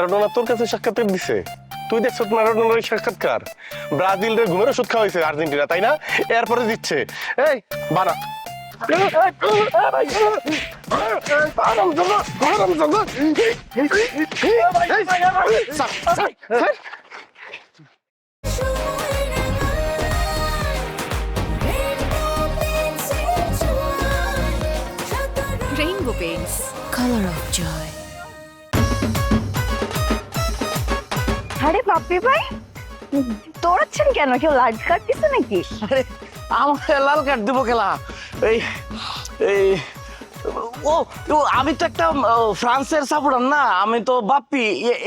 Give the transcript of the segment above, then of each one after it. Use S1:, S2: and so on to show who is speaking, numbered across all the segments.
S1: Maradona তোর কাছে সাক্ষাৎকার দিছে? তুই দেখছ ম্যারাডোনার সাক্ষাৎকার? ব্রাজিলের ঘুমের ওষুধ খাওয়াইছে আর্জেন্টিনা, তাই না? এরপরে দিচ্ছে এই বানা
S2: Rainbow Paints, color of joy.
S3: আরে বাপি ভাই, দৌড়াচ্ছেন কেন? কেউ লাল কার্ড দিছে নাকি?
S4: আরে আমার লাল কার্ড দিব খেলা এই এই ও ও, আমি তো একটা ফ্রান্সের সাপোর্টার না, আমি তো বাপ্পি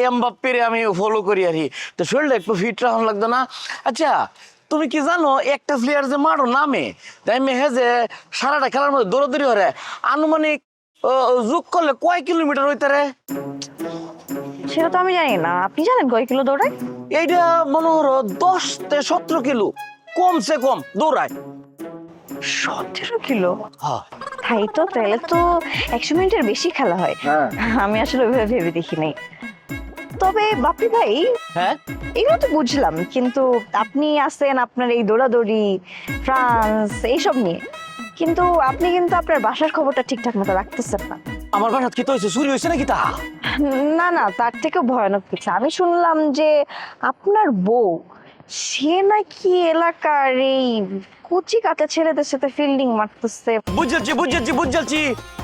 S4: এমবাপ্পের আমি ফলো করি আর কি। তো শরীরটা একটু ফিট রাখা লাগতো না? আচ্ছা তুমি কি জানো একটা প্লেয়ার যে মারো নামে তাই মেহে যে সারাটা খেলার মধ্যে দৌড়াদৌড়ি করে আনুমানিক যোগ করলে কয় কিলোমিটার হইতে রে?
S3: সেটা তো আমি জানি না, আপনি জানেন কয় কিলো দৌড়ায়?
S4: এইটা মনে হলো 10 থেকে 17 কিলো কমসে কম দৌড়ায়।
S3: 17 কিলো?
S4: হ্যাঁ
S3: তাই তো, তাহলে তো 100 মিনিটের বেশি খেলা হয়।
S4: হ্যাঁ।
S3: আমি আসলে ওইভাবে ভেবে দেখি নাই। তবে বাপি ভাই,
S4: হ্যাঁ
S3: এগুলো তো বুঝলাম, কিন্তু আপনি আছেন আপনার এই দৌড়াদৌড়ি ফ্রান্স এইসব নিয়ে, কিন্তু আপনি কিন্তু আপনার বাসার খবরটা ঠিকঠাক মতো রাখতেছেন না।
S4: আমার বাসাত কি তো হয়েছে, চুরি হয়েছে নাকি তা?
S3: না না, তার থেকেও ভয়ানক কিছু আমি শুনলাম যে আপনার বউ সে নাকি এলাকার এই কুচি কাটা ছেলেদের সাথে ফিল্ডিং মারতেছে।
S4: বুঝছি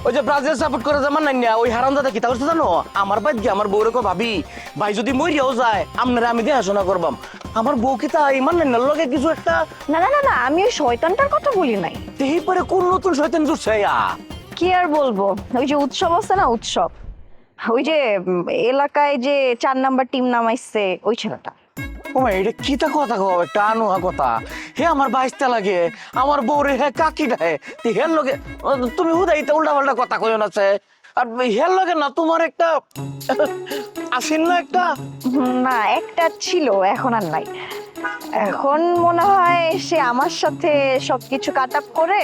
S4: ওই যে ব্রাজিল সাপোর্ট করে যেমন নাই না ওই হারামদাদা কি তা করতে জানো? আমার বাদ গিয়ে আমার বউরে ভাবি ভাই যদি মরিয়াও যায় আপনারা আমি দেখাশোনা করবাম। আমার বউ কি তা ইমান নাই না লগে কিছু একটা?
S3: না না না না, আমি ওই শয়তানটার কথা বলি নাই।
S4: এই পরে কোন নতুন শয়তান জুটছে?
S3: কি আর বলবো, ওই যে উৎসব আছে না, উৎসব, ওই যে এলাকায় যে 4 নাম্বার টিম নামাইছে ওই ছেলেটা।
S4: ও ভাই এটা কি তা কথা কও, একটা আনোয়া কথা। হে আমার বাইশটা লাগে আমার বউরে হে কাকি ডাহে হের লগে তুমি হুদাইতে উল্টা পাল্টা কথা কইও না সে। আর হের লগে না তোমার একটা আসেন না একটা?
S3: না, একটা ছিল, এখন আর নাই। এখন মনে হয় সে আমার সাথে সবকিছু কাট আপ করে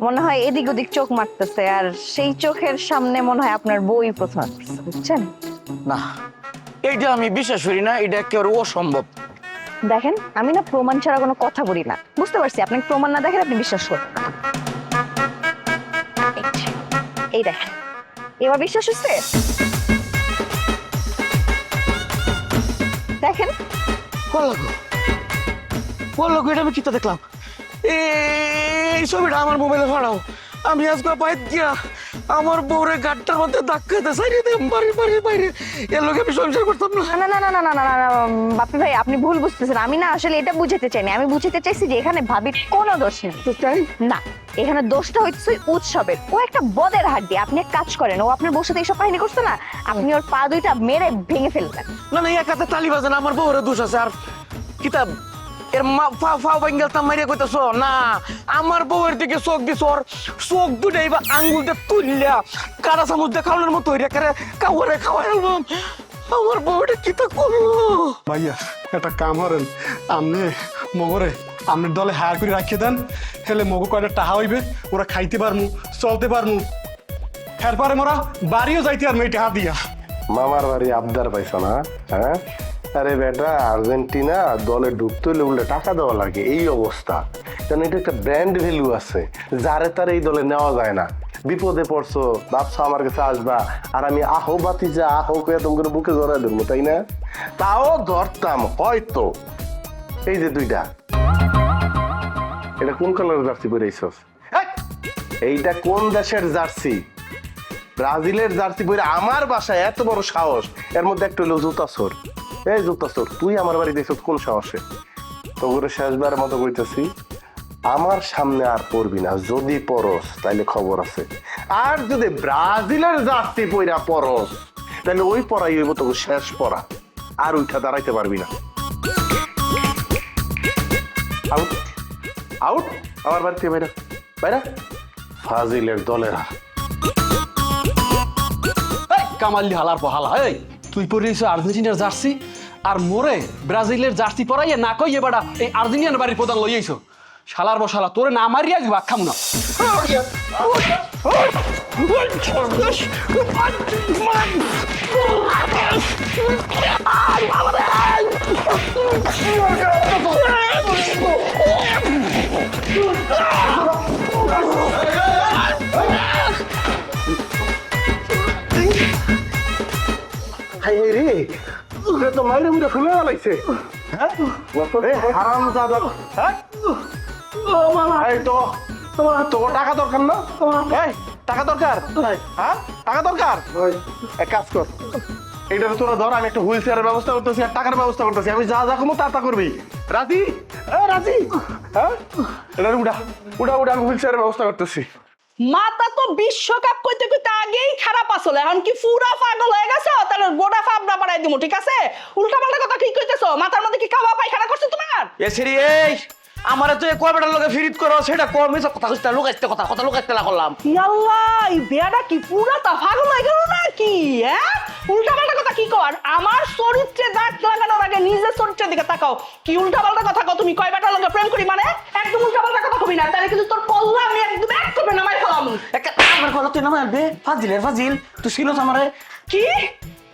S3: মনে হয় এদিক ওদিক চোখ মারতেছে, আর সেই চোখের সামনে মনে হয় আপনার বই প্রথম আসতেছে, বুঝছেন?
S4: না এইটা আমি বিশ্বাস করি না, এটা একেবারে অসম্ভব।
S3: দেখেন, আমি না প্রমাণ ছাড়া কোনো কথা বলি না, বুঝতে পারছি আপনি প্রমাণ না দেখেন আপনি বিশ্বাস করবেন না। এই দেখেন, এবার বিশ্বাস হচ্ছে? দেখেন
S4: বললো এটা আমি কিতা দেখলাম, এই ছবিটা আমার মোবাইলে ফাড়াও। আমি আজকে বাইর গিয়া আমার বউরে গাড়টার মধ্যে ধাক্কাতে সাইরে দেব বাড়ি বাইরে এর লোকে আমি সংসার করতাম না।
S3: না না না না না না না, বাপি ভাই আপনি ভুল বুঝতেছেন। আমি না আসলে এটা বুঝাতে চাইনি, আমি বুঝাতে চাইছি যে এখানে ভাবির কোনো দোষ নেই। না, এখানে দোষটা হচ্ছে উৎসবের। ও একটা বদের হাড্ডি। আপনি এক কাজ করেন, ও আপনার বউর সাথে এইসব কাহিনী করছে না, আপনি ওর পা দুইটা মেরে ভেঙে ফেলবেন।
S4: না না এক হাতে তালি বাজে না, আমার বউরে দোষ আছে। আর কিতাব এর ফাও বাঙ্গালতা মারিয়া কইতাছো না, আমার বউয়ের দিকে চোখ দিছ, ওর চোখ দুটাই বা আঙ্গুল দিয়ে তুললা কারা চামচ দিয়ে খাওয়ানোর মতো হইরা করে কাউরে খাওয়াই আলবাম। আমার বউটা কিতা করলো?
S5: ভাইয়া একটা কাম করেন, আপনি মগরে আপনার দলে হায়ার করে রাখিয়ে দেন, হেলে মগু কয়টা টাহা হইবে, ওরা খাইতে পারমু চলতে পারমু, এরপরে মোরা বাড়িও যাইতে আর মেয়ে টাহা দিয়া।
S1: মামার বাড়ি আবদার পাইছ না? হ্যাঁ, আরে বেটা আর্জেন্টিনা দলে ঢুকতে হলে উল্টে টাকা দেওয়া লাগে, এই অবস্থা। কারণ এটা একটা ব্র্যান্ড ভ্যালু আছে, যারে তার এই দলে নেওয়া যায় না। বিপদে পড়ছো ভাবছো আমার কাছে আসবা, আর আমি আহো বাতি যা আহো কে তোমার বুকে জড়াই দেবো, তাই না? তাও ধরতাম হয়তো। এই যে দুইটা, এটা কোন কালারের জার্সি পরে আইছস? এইটা কোন দেশের জার্সি? ব্রাজিলের জার্সি পরে আমার বাসায় এত বড় সাহস? এর মধ্যে একটা হলো জুতা চোর। এই জুতা চোর, তুই আমার বাড়ি দেখছ কোন সাহসে? তোরে শেষবারের মতো কইতেছি, আমার সামনে আর পড়বি না। যদি পরস তাইলে খবর আছে, আর যদি ব্রাজিলের জার্সি পইরা পরস তাহলে ওই পড়াই হইব তোকে শেষ পড়া, আর উঠা দাঁড়াইতে পারবি না। আউট আউট, আমার বাড়িতে বাইরা বাইরা, ফাজিলের দলেরা।
S6: কামাল্লি হালার পহালা, এই তুই পরিয়েছ আর্জেন্টিনার জার্সি আর মোরে ব্রাজিলের জার্সি পরাইয়ে না কইয়ে বাড়া এই আর্জেন্টিনার বাড়ির প্রধান লইয়াইছ। শালার বসালা তোরে না মারিয়া বাক্ষাম না।
S1: হাই হাই রে ওরে তো মাইরে মুড়ে ফুলে লাইছে হ্যাঁ হারাম দাদা হ্যাঁ এই তো তো টাকা দরকার না এই টাকা দরকার হ্যাঁ টাকা দরকার এক কাজ কর এইটা তোরা ধর আমি একটা হুইল চেয়ারের ব্যবস্থা করতেছি আর টাকার ব্যবস্থা করতেছি আমি যা যা কমো তা করবি রাজি রাজি হ্যাঁ এটা উঠা উঠা উঠা আমি হুইল চেয়ারের ব্যবস্থা করতেছি
S7: মাথা তো বিশ্বকাপ কইতে কইতে আগেই খারাপ আসলে এখন কি পুরা পাগল হয়ে গেছে তাহলে গোটা ফাবনা বাড়াই দিমু ঠিক আছে উল্টা পাল্টা কথা কি কইতেছো মাথার মধ্যে কি কাবা পায়খানা করছে তোমার
S4: এ সিরি এই আমারে তো এই কয়টা লোকে ফিরিত করো সেটা কমই কথা কইতে লুকাইতে কথা লুকাইতে করলাম
S7: আল্লাহ এই বেয়াটা কি পুরা তা পাগল হয়ে গেল নাকি হ্যাঁ উল্টা পাল্টা কথা কি কর আমার চরিত্রে দাগ লাগানোর আগে নিজের চরিত্রের দিকে তাকাও কি উল্টা পাল্টা কথা কও তুমি কয় বেটা লগে প্রেম করি মানে একদম উল্টা পাল্টা কথা কবি না তাহলে কিন্তু তোর কল্লা আমি একদম এক করে নামাই ফেলাম
S4: একটা আমার কথা তুই না মারবে ফাজিল তুই ছিল আমারে
S7: কি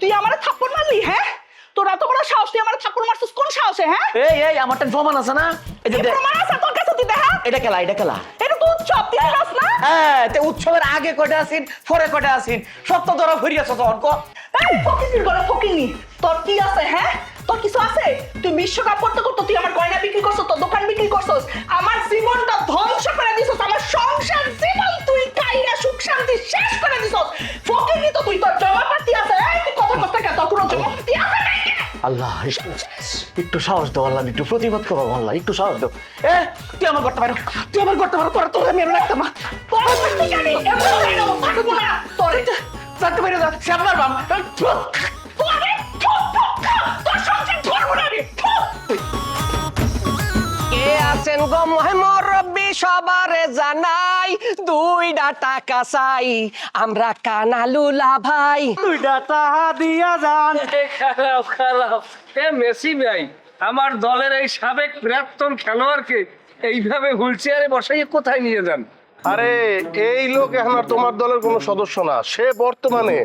S7: তুই আমারে থাপ্পড় মারলি হ্যাঁ তোর এত বড় সাহস তুই আমারে থাপ্পড় মারছিস কোন সাহসে হ্যাঁ
S4: এই আমারটা প্রমাণ আছে না এই যে
S7: কি
S4: দেখ
S7: প্রমাণ আছে তোর কাছে তুই দেখা
S4: এটা খেলা
S7: এটা তো উৎসব তুই জানাস না
S4: হ্যাঁ তে উৎসবের আগে কয়টা আছিস পরে কয়টা আছিস সব তো ধরা ফিরিয়াছ তখন ক
S7: এই ফকিনির গলা ফকিনি তোর কি আছে হ্যাঁ তোর কিছু আছে তুই বিশ্বকাপ করতে করতে তুই আমার গয়না বিক্রি করছস তোর দোকান বিক্রি করছস আমার জীবনটা ধ্বংস করে দিছস আমার সংসার জীবন তুই কাইরা সুখ শান্তি শেষ করে দিছস ফকিনি তো তুই তোর জমাপাতি আছে এই তুই কথা কথা কে তোর কোনো জমাপাতি আছে নাকি
S4: আল্লাহ একটু সাহস দাও আল্লাহ একটু প্রতিবাদ করো আল্লাহ একটু সাহস দাও তুই আমার করতে পারো তোর আমি রাখতাম না
S7: তোর তুই জানি এমন করে না পারবো না তোর
S4: চাকতে পারো না সে আমার বাম
S7: তোর সংসার ধরবো না রে
S8: কে আছেন গো মুরব্বি সবারে জানাই দুইটা টাকা চাই আমরা কানালুলা ভাই
S4: দুইটা টাকা দিয়া যান
S9: খারাপ এ মেসি ভাই আমার দলের এই সাবেক প্রাক্তন খেলোয়াড়কে এইভাবে হুইল চেয়ারে বসাইয়ে কোথায় নিয়ে যান
S1: আরে এই লোক এখন আর তোমার দলের কোনো সদস্য না সে বর্তমানে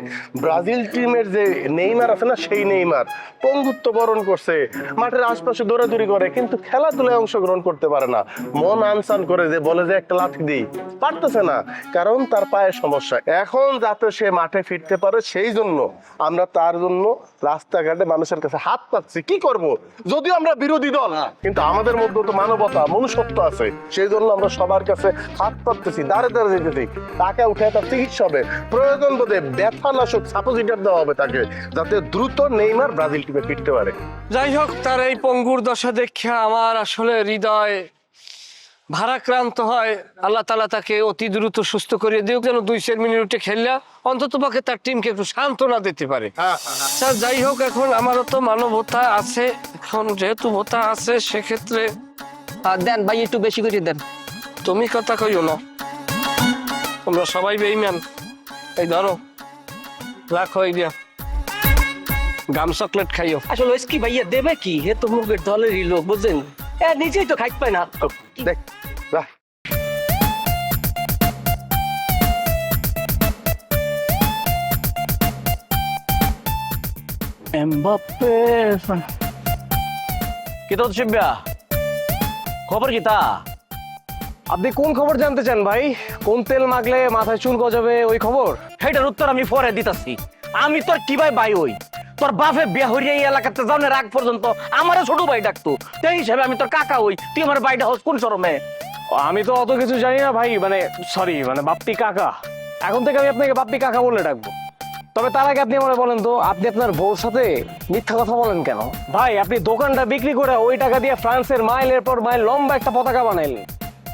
S1: ব্রাজিল টিমের যে নেইমার আছে না সেই নেইমার পঙ্গুত্ব বরণ করছে মাঠের আশপাশে দৌড়াদৌড়ি করে কিন্তু খেলাধুলায় অংশগ্রহণ করতে পারে না মন আনসান করে যে বলে যে একটা লাথি দিই পারতেছে না কারণ তার পায়ের সমস্যা এখন যাতে সে মাঠে ফিরতে পারে সেই জন্য আমরা তার জন্য রাস্তাঘাটে মানুষের কাছে হাত পাচ্ছি কি করব যদিও আমরা বিরোধী দল কিন্তু আমাদের মধ্যে তো মানবতা মনুষ্যত্ব আছে সেই জন্য আমরা সবার কাছে হাত পাচ্ছি দাঁড়ে দাঁড়ে যেতেছি তাকে উঠে তার চিকিৎসা হবে প্রয়োজন বোধে ব্যথা নাশক সাপোজিটার দেওয়া হবে তাকে যাতে দ্রুত নেইমার ব্রাজিল টিমে ফিরতে পারে
S9: যাই হোক তার এই পঙ্গুর দশা দেখে আমার আসলে হৃদয় ভারাক্রান্ত হয় আল্লাহ তাআলা তাকে অতি দ্রুত সুস্থ করে দিও যেন 2-4 মিনিটে খেললে অন্তত পক্ষে তার টিমকে একটু সান্ত্বনা দিতে পারে স্যার যাই হোক এখন আমারও তো মানবতা আছে এখন যেহেতু ভোতা আছে সেক্ষেত্রে
S8: দেন ভাই একটু বেশি করে দেন
S9: তুমি কথা কইও না তোমরা সবাই বেঈমান এই ধরো রাখো এই দিয়া গাম চকলেট খাইও
S8: আসলে কি ভাইয়া দেবে কি হে তো মুখের দলেরই লোক বুঝছেন নিজেই তো খাইতে পায় না
S1: দেখ রাখ।
S4: এমবাপ্পে কি তো শিববা খবর কি তা
S6: আপনি কোন খবর জানতে চান ভাই কোন তেল মাখলে মাথায় চুল গজাবে ওই খবর
S4: সেইটার উত্তর আমি পরে দিতাছি আমি তোর কি ভাই ওই তোর বাপে বিয়া হইয়া এই এলাকাতে যাওয়ার আগ পর্যন্ত আমারও ছোট ভাই ডাকতো সেই হিসাবে আমি তোর কাকা হই তুই আমার ভাইটা হস কোন শরমে
S6: আমি তো অত কিছু জানি না ভাই মানে সরি মানে বাপ্পি কাকা এখন থেকে আমি আপনাকে বাপ্পি কাকা বলে ডাকবো তবে তার আগে আপনি আমার বলেন তো আপনি আপনার বউর সাথে মিথ্যা কথা বলেন কেন ভাই আপনি দোকানটা বিক্রি করে ওই টাকা দিয়ে ফ্রান্সের মাইলের পর মাইল লম্বা একটা পতাকা বানাইলেন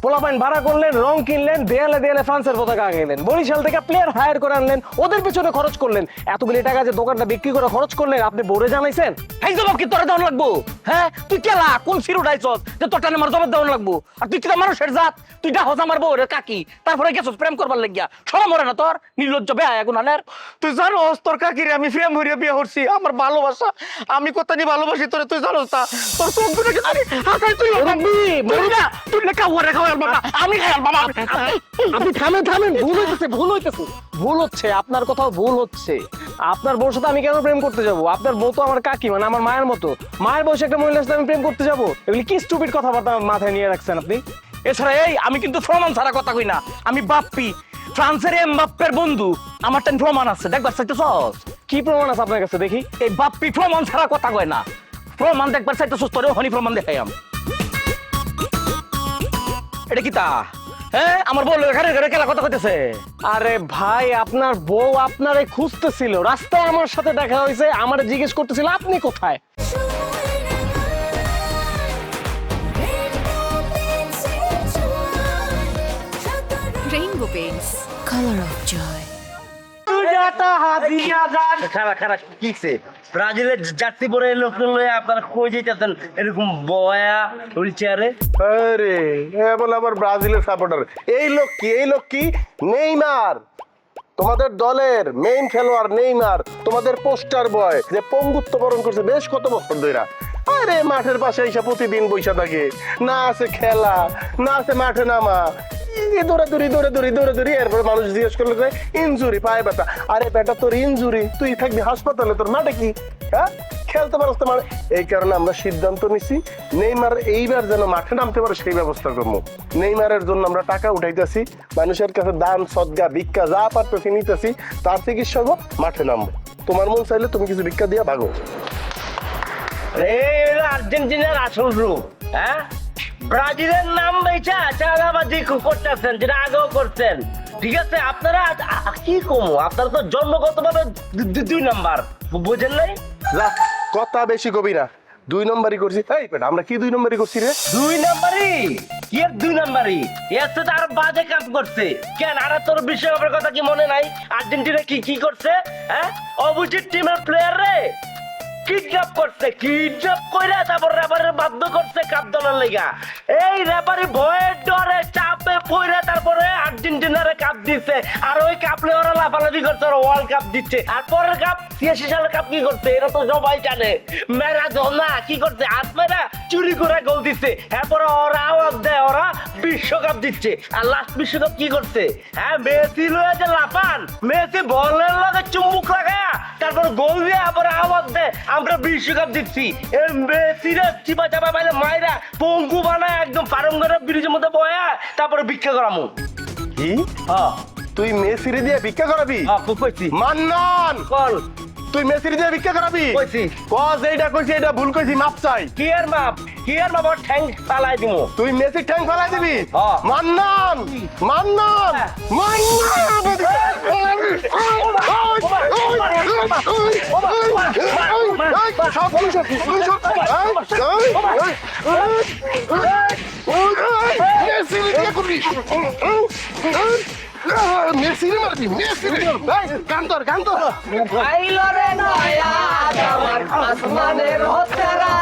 S6: পোলাপাইন ভাড়া করলেন রং কিনলেন দেয়ালে দেয়ালে ফ্রান্সের পতাকা আঁকাইলেন বরিশাল থেকে প্লেয়ার হায়ার করে আনলেন ওদের পেছনে খরচ করলেন এতগুলি টাকা যে দোকানটা বিক্রি করে খরচ করলেন আপনি বোরে জানাইছেন
S4: এই জবাব কি তোরা দেওয়ান লাগবো হ্যাঁ তুই কেলা কোন সিরু ডাইছস যে তোর টানে আমার জবাব দেওয়ান লাগবো আর তুই কিটা মানুষের জাত তুই ডাহস আমার বউ রে কাকি তারপরে গেছস প্রেম করবার লাগিয়া শরম মরে না তোর নির্লজ্জ বেহায়া গুনাহের তুই জানোস তোর কাকিরে আমি প্রেম হইয়া বিয়ে করছি আমার ভালোবাসা আমি কত নি ভালোবাসি তোরে তুই জানোস তা তোর চোখ দুটো কি আরে হাতাই তুই তুই না তুই লেখা ওরে খাওয়া খায়াল মামা, আমি খায়াল মামা।
S6: আপনি থামেন ভুল হচ্ছে আপনার কোথাও ভুল হচ্ছে। আপনার বউর সাথে আমি কেন প্রেম করতে যাব? আপনার বউ তো আমার কাকি, মানে আমার মায়ের মতো। মায়ের বয়সে একটা মহিলার সাথে আমি প্রেম করতে যাব? এগুলি কি স্টুপিড কথাবার্তা মাথায় নিয়ে রাখছেন আপনি?
S4: এছাড়া আমি কিন্তু প্রমাণ ছাড়া কথা কই না। আমি বাপ্পি, ফ্রান্সের এমবাপ্পের বন্ধু। আমার টাইম প্রমাণ আছে, দেখবার চাইতেছস?
S6: কি প্রমাণ আছে আপনার কাছে দেখি?
S4: এই বাপ্পি প্রমাণ ছাড়া কথা কয় না। প্রমাণ দেখবার চাইতেছস? তোরে হনি প্রমাণ দেখাইম। এটা কি তা? হ্যাঁ, আমার বউ ঘরে ঘরে কেলা কথা কইতেছে।
S6: আরে ভাই, আপনার বউ আপনারে খুঁজতেছিল, রাস্তায় আমার সাথে দেখা হয়েছে, আমারে জিজ্ঞেস করতেছিল আপনি কোথায়।
S2: Rainbow Paints. Color of joy.
S8: খারাপ কিছে ব্রাজিলের জার্সি পরে লোক লয়ে আপনারা কই যাইতেছেন এরকম বয়া হুইল চেয়ারে?
S1: আরে বলে আবার ব্রাজিলের সাপোর্টার। এই লোক কি নেইমার, তোমাদের দলের মেইন খেলোয়াড় নেইমার, তোমাদের পোস্টার বয়, যে পঙ্গুত্ব বরণ করছে বেশ কত বছর ধরে। আরে মাঠের পাশে এসে প্রতিদিন বৈশা থাকে, না আছে খেলা, না আছে মাঠে নামা, দৌড়াদৌড়ি। এরপরে মানুষ জিজ্ঞেস করলো যে ইনজুরি, পায়ে ব্যথা। আরে বেটা, তোর ইনজুরি, তুই থাকবি হাসপাতালে, তোর মাঠে কি? হ্যাঁ, খেলতে পারস তো। এই কারণে আমরা সিদ্ধান্ত নিছি নেইমার এইবার যেন মাঠে নামতে পারে সেই ব্যবস্থা করবো। নেইমারের জন্য আমরা টাকা উঠাইতেছি, মানুষের কাছে দান সদগা ভিক্ষা যা পারতেছি নিতেছি, তার চিকিৎসা হবো, মাঠে নামবো। তোমার মন চাইলে তুমি কিছু ভিক্ষা দিয়া ভাগো।
S8: এই হলো আর্জেন্টিনার আসল রূপ। হ্যাঁ, ব্রাজিলের নাম বেচা চাঁদাবাজি করতেছেন, যেটা আগেও করছেন। ঠিক আছে, আপনারা কি কমো, আপনারা তো জন্মগতভাবে 2 নাম্বার, বুঝেন নাই?
S1: কথা বেশি কবি না, 2 নম্বরই করছি। এই বেটা, আমরা কি 2 নম্বরই করছি রে?
S8: 2 নাম্বারই? কি 2 নাম্বারই? এর তো আর বাজে কাজ করছে কেন? আর তোর বিশ্বকাপের কথা কি মনে নাই? আর্জেন্টিনা কি করছে? হ্যাঁ, অপোজিট টিমের প্লেয়ার রে কিডন্যাপ করছে, কিডন্যাপ কইরা তারপর রেফারি বাধ্য করছে কাপ দলের লাগা। এই রেফারি ভয়ের ডরে চাপে পড়ে তারপরে আর্জেন্টিনারে কাপ দিচ্ছে। আর ওই কাপ নিয়ে ওরা লাফালাফি করছে, ওরা ওয়ার্ল্ড কাপ দিচ্ছে। আর পরের কাপ 86 সালের কাপ কি করছে এটা তো সবাই জানে। ম্যারাডোনা কি করছে? হাত মেরা চুরি করে গোল দিচ্ছে। এরপরে ওরা আওয়াজ দেয়, ওরা বিশ্বকাপ দিচ্ছে। আর লাস্ট বিশ্বকাপ কি করছে? হ্যাঁ, মেসি লয়ে যে লাফান, মেসি বলের লগে চুম্বুক লাগায়া তারপর গোল দিয়ে আবার আওয়াজ দেয় আমরা বিশ্বকাপ দিচ্ছি। এই মেসিরা চিপা চাপা পাইলে মাইরা পঙ্গু বানায় একদম পারঙ্গের ব্রিজের মধ্যে বয়া তারপরে ভিক্ষা করামু।
S1: কি?
S8: হ্যাঁ,
S1: তুই মেসিরে দিয়ে ভিক্ষা করাবি?
S8: খুব কইছি।
S1: মান্নান,
S8: কল
S1: তুই মেসিরে দিয়ে ভিক্ষা করাবি?
S8: কইছি।
S1: কজ এইটা কইছি, এটা ভুল কইছি, মাপ চাই।
S8: কি আর মাপ ওর ঠ্যাং পালাই দিমু।
S1: তুই মেসি ঠ্যাং ফেলাই দিবি?
S8: হ্যাঁ।
S1: মান্নান, মান্নান, মেসিরে মারবি? মেসিরে কান্তর কান্তর
S7: আইলো রে নয়া আমার আসমানের হতারা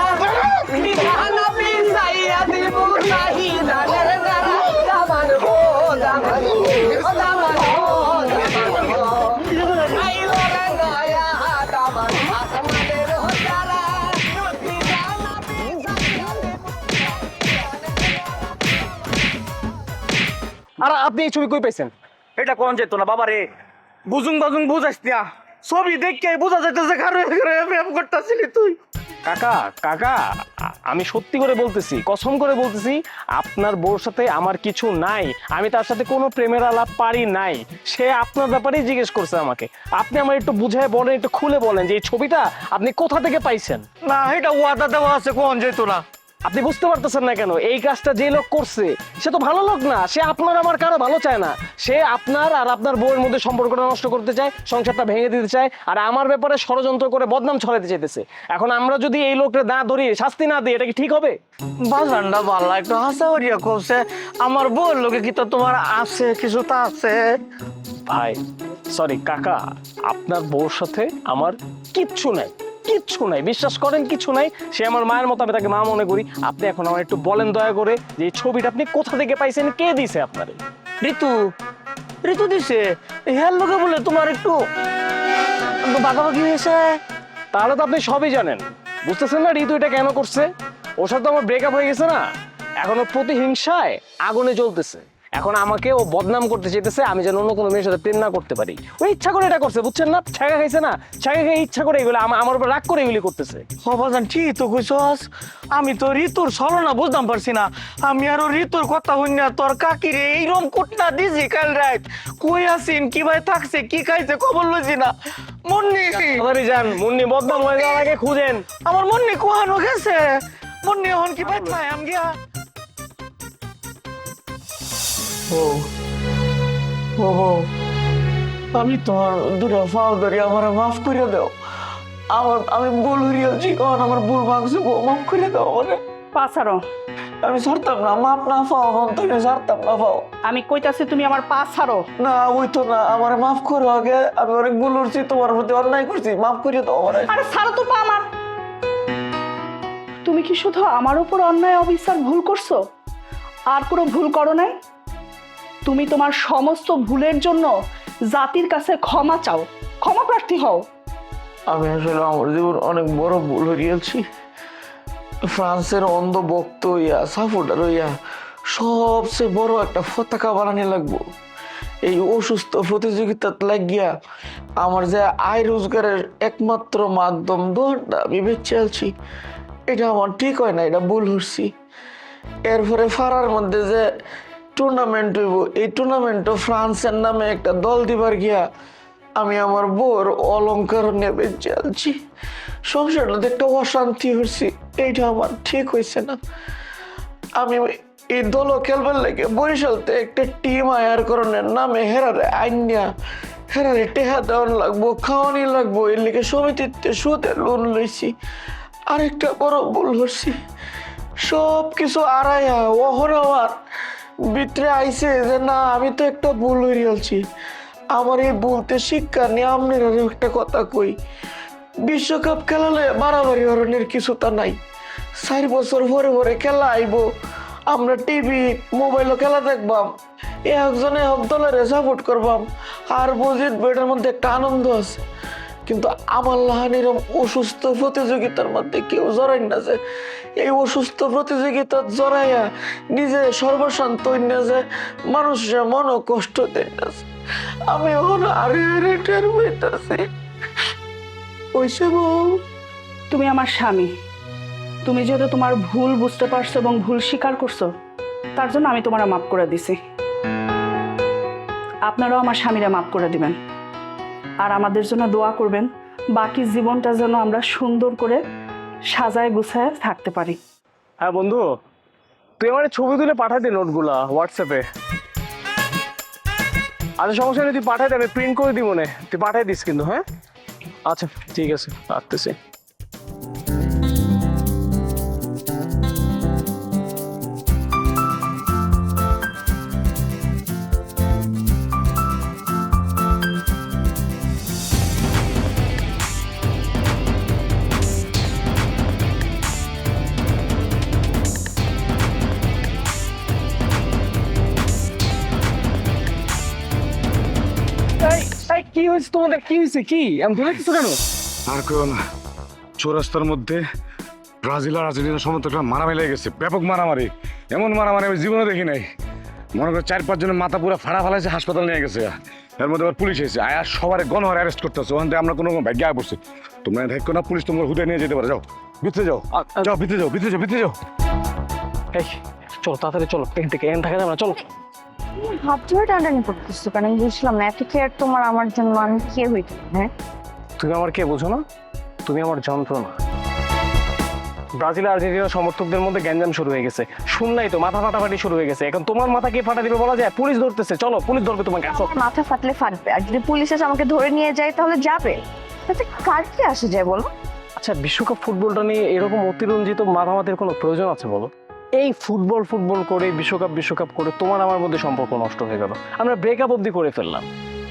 S7: বিধানা পিছাইয়া দিব নাহি জানের যারা জামান গো জামান গো জামান গো আইলো রে নয়া আমার আসমানের হতারা বিধানা পিছাইয়া
S6: আর আপনি এই ছবি কই পাইছেন?
S4: এটা কোন যেত না বাবা রে, বুঝুং বুঝাইস না। ছবি দেখে বোঝা যাইতেছে প্রেম করতেছিলি তুই।
S6: কাকা আমি সত্যি করে বলতেছি, কসম করে বলতেছি, আপনার বউর সাথে আমার কিছু নাই। আমি তার সাথে কোনো প্রেমের আলাপ পারি নাই। সে আপনার ব্যাপারেই জিজ্ঞেস করছে আমাকে। আপনি আমার একটু বুঝায় বলেন, একটু খুলে বলেন যে এই ছবিটা আপনি কোথা থেকে পাইছেন।
S4: না, এটা ওয়াদা দেওয়া আছে, কোন যেত না।
S6: আপনি বুঝতে পারতেছেন না কেন? এই কাজটা যে লোক করছে সে তো ভালো লোক না, সে আপনার আমার কারো ভালো চায় না। সে আপনার আর আপনার বউয়ের মধ্যে সম্পর্কটা নষ্ট করতে চায়, সংসারটা ভেঙে দিতে চায়, আর আমার ব্যাপারে ষড়যন্ত্র করে বদনাম ছড়াতে চাইতেছে। এখন আমরা যদি এই লোকটা না ধরি, শাস্তি না দিই, এটা কি ঠিক হবে?
S4: বাজানটা বাল্লা একটু হাসা করিয়া কইছে, আমার বউর লোকে কি তো তোমার আছে কিছু তা আছে?
S6: ভাই সরি কাকা, আপনার বউর সাথে আমার কিচ্ছু নাই, বিশ্বাস করেন, কিছু নাই। সে আমার মায়ের মতো, আমি তাকে মা মনে করি। আপনি এখন আমার একটু বলেন দয়া করে যে এই ছবিটা আপনি কোথা থেকে পাইছেন, কে দিছে আপনারে?
S4: ঋতু দিছে। হ্যাঁ, লোকে বলে তোমার একটু বাগাবাগি হয়েছে।
S6: তাহলে তো আপনি সবই জানেন। বুঝতেছেন না ঋতু এটা কেন করছে? ওর সাথে আমার ব্রেকআপ হয়ে গেছে না, এখনো প্রতিহিংসায় আগুনে জ্বলতেছে। এখন আমাকে ও বদনাম করতে চাইতেছে, আমি যেন অন্য কোনো মেয়ের সাথে প্রেম না করতে পারি। ও ইচ্ছা করে এটা করছে, বুঝছেন না? ছাগা খাইছে না, ছাগা খেয়ে ইচ্ছা করে এগুলো আমার উপর রাগ করে এগুলি করতেছে।
S4: বাজান ঠিক তো কইছস, আমি তো ঋতুর ছলনা বুঝতাম পারছি না। আমি আরো ঋতুর কথা হই না, তোর কাকিরে এইরকম কুটনা দিছি কাল রাত। কই আছিন, কি ভাই থাকছে, কি খাইছে খবর লইছি না। মুন্নি
S6: তাড়াতাড়ি যান, মুন্নি বদনাম হয়ে যাওয়ার আগে খুঁজেন।
S4: আমার মুন্নি কোহানো গেছে, মুন্নি এখন কি ভাই পাই আম গিয়া। ও ও বউ, আমি তোমার দুটো ফাও ধরি, আমার মাফ করে দাও। আমি ভুল হরিয়াছি, কারণ আমার ভুল ভাঙছে, মাফ করে দাও আমারে।
S7: পাছারো,
S4: আমি ছাড়তাম না, মাপ না পাও তুমি, ছাড়তাম না পাও।
S7: আমি কইতাছি তুমি আমার পা ছাড়ো।
S4: না ওই তো না, আমার মাফ করো আগে, আমি অনেক ভুল করছি, তোমার প্রতি অন্যায় করছি, মাফ করে দাও আমারে।
S7: আরে ছাড়ো তো পা আমার। তুমি কি শুধু আমার উপর অন্যায় অবিচার ভুল করছো, আর কোনো ভুল করো নাই? তুমি তোমার সমস্ত ভুলের জন্য জাতির কাছে ক্ষমা চাও, ক্ষমা প্রার্থী হও।
S4: আমি আসলে আমার জীবন অনেক বড় ভুল হরিয়াছি। ফ্রান্সের অন্ধ ভক্ত হইয়া, সাপোর্টার হইয়া সবচেয়ে বড় একটা পতাকা বানানি লাগবো। এই অসুস্থ প্রতিযোগিতাত লাগিয়া আমার যে আয় রোজগারের একমাত্র মাধ্যম দৌড়টা আমি বেঁচে আছি, এটা আমার ঠিক হয় না, এটা ভুল হচ্ছি। এরপরে ফারার মধ্যে যে টুর্নামেন্ট হইব, এই টুর্নামেন্টও ফ্রান্সের নামে একটা দল দিবার গিয়া আমি আমার বউর অলঙ্কার নেবে চালছি। সংসারটাতে একটা অশান্তি হচ্ছে, এইটা আমার ঠিক হয়েছে না। আমি এই দলও খেলবার লাগে বরিশালতে একটা টিম আয়ার করণের নামে হেরারে আইনিয়া হেরারে টেহা দেওয়ান লাগবো, খাওয়ানি লাগবো, এর লিগে সমিতিতে সুদে লোন লইছি। আরেকটা বড় ভুল হচ্ছি, সব কিছু আড়াইয়া অহরাওয়ার ভিতরে আইছে যে না আমি তো একটা ভুল হইয়াছি। আমার এই বলতে শিক্ষা নিয়ে আপনার একটা কথা কই, বিশ্বকাপ খেলালে বাড়াবাড়ি ধরনের কিছুটা নাই। 4 বছর পরে পরে খেলা আইব, আমরা টিভি মোবাইলও খেলা দেখবাম, একজনে এক দলের সাপোর্ট করবাম, আর বুঝিত এটার মধ্যে একটা আনন্দ আছে। কিন্তু আমার লাহানির অসুস্থ প্রতিযোগিতার মধ্যে কেউ জড়াই না, যে এই অসুস্থ প্রতিযোগিতা জড়াইয়া নিজে সর্বশান্ত না, যে মানুষের মনও কষ্ট দেয় না। আমি এখন আরে টের পাইতাছি। ওইসে বউ,
S7: তুমি আমার স্বামী, তুমি যেহেতু তোমার ভুল বুঝতে পারছো এবং ভুল স্বীকার করছো, তার জন্য আমি তোমার মাফ করে দিছি। আপনারাও আমার স্বামীরা মাফ করে দিবেন, আর আমাদের জন্য দোয়া করবেন, বাকি জীবনটা যেন আমরা সুন্দর করে সাজায় গুছায় থাকতে পারি।
S6: হ্যাঁ বন্ধু, তুই আমার ছবি তুলে পাঠাই দে নোটগুলা হোয়াটসঅ্যাপে। আচ্ছা সমস্যা নেই, তুই পাঠাই দে, আমি প্রিন্ট করে দিব মনে, তুই পাঠাই দিস কিন্তু। হ্যাঁ আচ্ছা ঠিক আছে, রাখতেছি। কি হয়েছে তোমাদের, কি হয়েছে, কি আমি বলে কিছু কেন?
S10: আর কেউ না, চৌরাস্তার মধ্যে ব্রাজিল আর আর্জেন্টিনার সমর্থকরা মারামারি লেগে গেছে, ব্যাপক মারামারি। এমন মারামারি আমি জীবনে দেখি নাই। মনে করে 4-5 জনের মাথা পুরো ফাড়া ফালাইছে, হাসপাতাল নিয়ে গেছে। এর মধ্যে আবার পুলিশ এসেছে, আয়া সবার গণহারে অ্যারেস্ট করতেছে। ওখান থেকে আমরা কোনো ভাগ্য আয় পড়ছি। তোমরা দেখো না, পুলিশ তোমার হুদে নিয়ে যেতে পারে। যাও ভিতরে যাও, যাও ভিতরে যাও, ভিতরে যাও, ভিতরে যাও।
S6: এই চলো তাড়াতাড়ি চলো, এখান থেকে এখান থাকা যাবে না, চলো।
S3: হাত ধরে টানাটানি করতেছো কেন? আমি বুঝলাম না, এত কেয়ার তোমার আমার জন্য, আমি কে হইতে? হ্যাঁ
S6: তুমি আমার কে বোঝো না? তুমি আমার যন্ত্রণা। ব্রাজিল আর্জেন্টিনার সমর্থকদের মধ্যে গ্যাঞ্জাম শুরু হয়ে গেছে, শুনলাই তো, মাথা ফাটাফাটি শুরু হয়ে গেছে। এখন তোমার মাথা কে ফাটা দিবে বলা যায়? পুলিশ ধরতেছে, চলো পুলিশ ধরবে তোমাকে। আসো।
S3: আমার মাথা ফাটলে ফাটবে, আর যদি পুলিশ এসে আমাকে ধরে নিয়ে যায় তাহলে যাবে, তাতে কার কি আসে যায় বলো?
S6: আচ্ছা বিশ্বকাপ ফুটবলটা নিয়ে এরকম অতিরঞ্জিত মাথামাতির কোনো প্রয়োজন আছে বলো? এই ফুটবল ফুটবল করে বিশ্বকাপ করে তোমার আমার মধ্যে সম্পর্ক নষ্ট হয়ে গেল, আমরা ব্রেকআপ অবধি করে ফেললাম।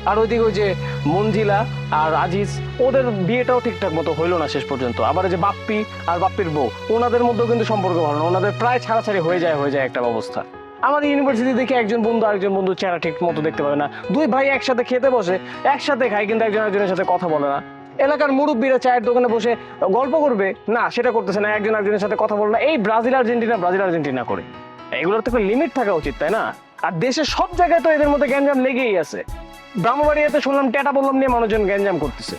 S6: আর ওইদিকে ওই যে মঞ্জিলা আর আজিজ, ওদের বিয়েটাও ঠিকঠাক মতো হইলো না শেষ পর্যন্ত। আবার যে বাপ্পি আর বাপ্পির বউ, ওনাদের মধ্যেও কিন্তু সম্পর্ক ভালো না, ওনাদের প্রায় ছাড়াছাড়ি হয়ে যায় একটা অবস্থা। আমাদের ইউনিভার্সিটি দেখে একজন বন্ধু আরেকজন বন্ধু চেহারা ঠিক মতো দেখতে পাবে না, দুই ভাই একসাথে খেতে বসে একসাথে খায়, কিন্তু একজন একজনের সাথে কথা বলে না। এলাকার মুরব্বীরা চায়ের দোকানে বসে গল্প করবে না, সেটা করতেছে না, একজন একজনের সাথে কথা বলে না। এই ব্রাজিল আর্জেন্টিনা করে এগুলোর তো একটা লিমিট থাকা উচিত, তাই না? আর দেশের সব জায়গায় তো এদের মধ্যে গ্যাঞ্জাম লেগেই আছে। ব্রাহ্মণবাড়িয়াতে শুনলাম টেটা বললাম নিয়ে মানুষজন গ্যাঞ্জাম করতেছে,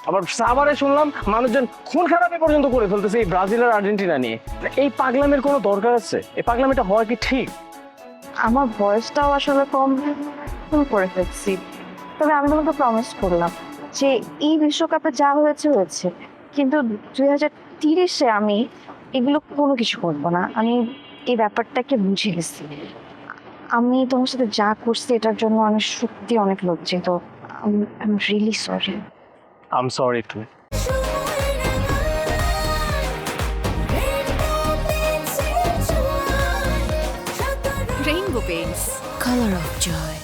S6: আবার সাভারে শুনলাম মানুষজন খুন খারাপে পর্যন্ত করে ফেলতেছে এই ব্রাজিল আর আর্জেন্টিনা নিয়ে। এই পাগলামের কোনো দরকার আছে? এই পাগলামিটা হওয়া কি ঠিক?
S3: আমার বয়সটাও আসলে কম করে ফেলছি, তবে আমি তোমাকে প্রমিস করলাম যে এই বিশ্বকাপে যা হয়েছে হয়েছে, কিন্তু 2030-এ আমি এগুলো কোনো কিছু করবো না। আমি এই ব্যাপারটাকে বুঝে গেছি। আমি তোমার সাথে যা করছি এটার জন্য আমি সত্যি অনেক লজ্জিত। I am really sorry.
S6: I am sorry too.
S2: Rainbow Paints, Color of Joy.